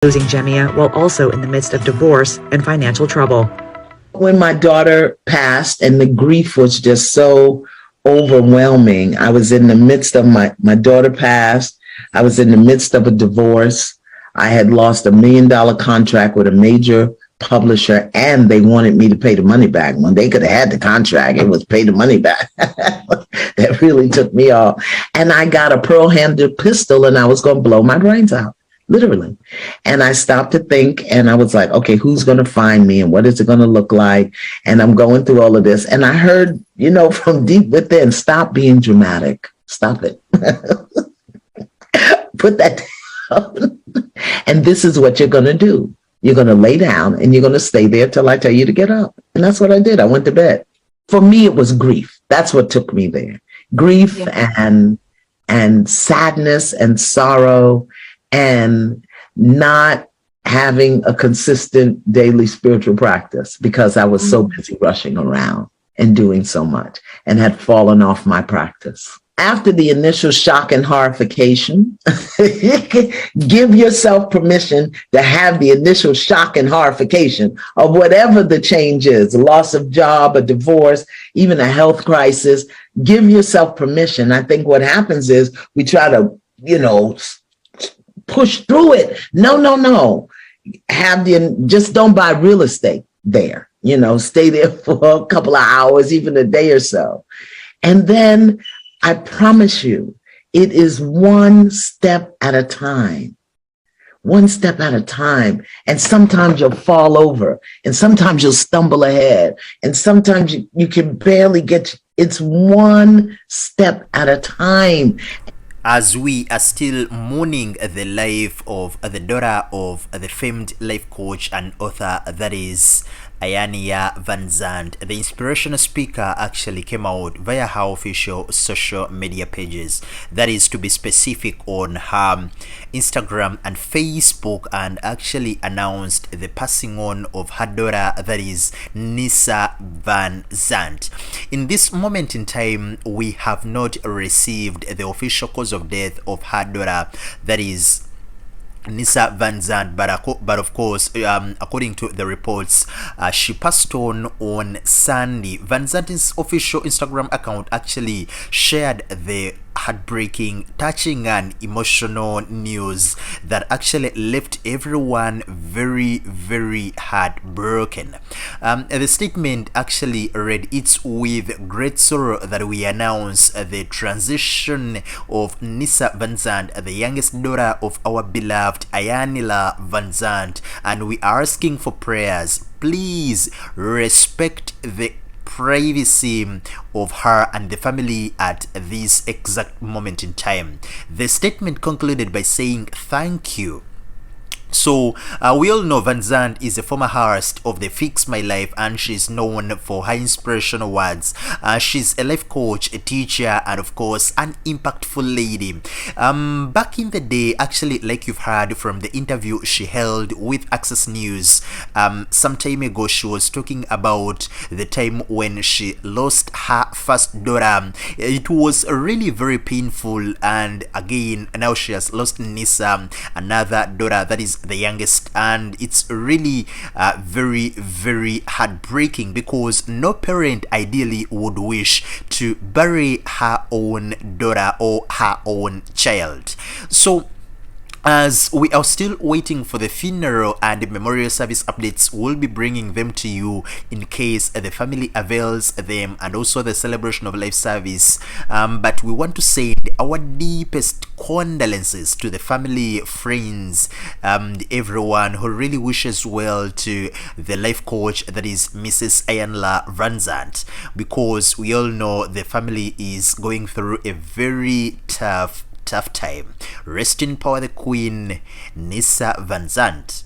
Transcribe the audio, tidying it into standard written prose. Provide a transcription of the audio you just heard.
losing Jemia while also in the midst of divorce and financial trouble. When my daughter passed and the grief was just so overwhelming, I was in the midst of my daughter passed. I was in the midst of a divorce. I had lost $1 million contract with a major publisher, and they wanted me to pay the money back. When they could have had the contract, it was pay the money back. That really took me off. And I got a pearl-handled pistol, and I was going to blow my brains out, literally. And I stopped to think, and I was like, okay, who's going to find me, and what is it going to look like? And I'm going through all of this. And I heard, from deep within, stop being dramatic. Stop it. Put that down. And this is what you're going to do. You're going to lay down and you're going to stay there till I tell you to get up. And that's what I did. I went to bed. For me, it was grief. That's what took me there. Grief and sadness and sorrow and not having a consistent daily spiritual practice because I was so busy rushing around and doing so much and had fallen off my practice. After the initial shock and horrification, give yourself permission to have the initial shock and horrification of whatever the change is, a loss of job, a divorce, even a health crisis. Give yourself permission. I think what happens is we try to, push through it. No. Just don't buy real estate there. Stay there for a couple of hours, even a day or so. And then I promise you, it is one step at a time. One step at a time. And sometimes you'll fall over, and sometimes you'll stumble ahead, and sometimes you can barely it's one step at a time. As we are still mourning the life of the daughter of the famed life coach and author, that is Iyanla Vanzant, the inspirational speaker actually came out via her official social media pages, that is to be specific on her Instagram and Facebook, and actually announced the passing on of her daughter, that is Nisa Vanzant. In this moment in time, we have not received the official cause of death of her daughter, that is Nisa Vanzant, but of course, according to the reports, she passed on Sunday. Vanzant's official Instagram account actually shared the heartbreaking, touching and emotional news that actually left everyone very, very heartbroken. The statement actually read, "It's with great sorrow that we announce the transition of Nisa Vanzant, the youngest daughter of our beloved Iyanla Vanzant, and we are asking for prayers. Please respect the privacy of her and the family at this exact moment in time." The statement concluded by saying, "Thank you." So we all know Vanzant is a former host of the Fix My Life, and she's known for her inspirational words. She's a life coach, a teacher, and of course an impactful lady. Back in the day, actually, like you've heard from the interview she held with Access News some time ago, she was talking about the time when she lost her first daughter. It was really very painful, and again now she has lost Nisa, another daughter that is the youngest, and it's really very, very heartbreaking because no parent ideally would wish to bury her own daughter or her own child. So as we are still waiting for the funeral and the memorial service updates, we'll be bringing them to you in case the family avails them, and also the celebration of life service. But we want to send our deepest condolences to the family, friends, everyone who really wishes well to the life coach, that is Mrs. Iyanla Vanzant, because we all know the family is going through a very tough time. Rest in power, the Queen, Nisa Vanzant.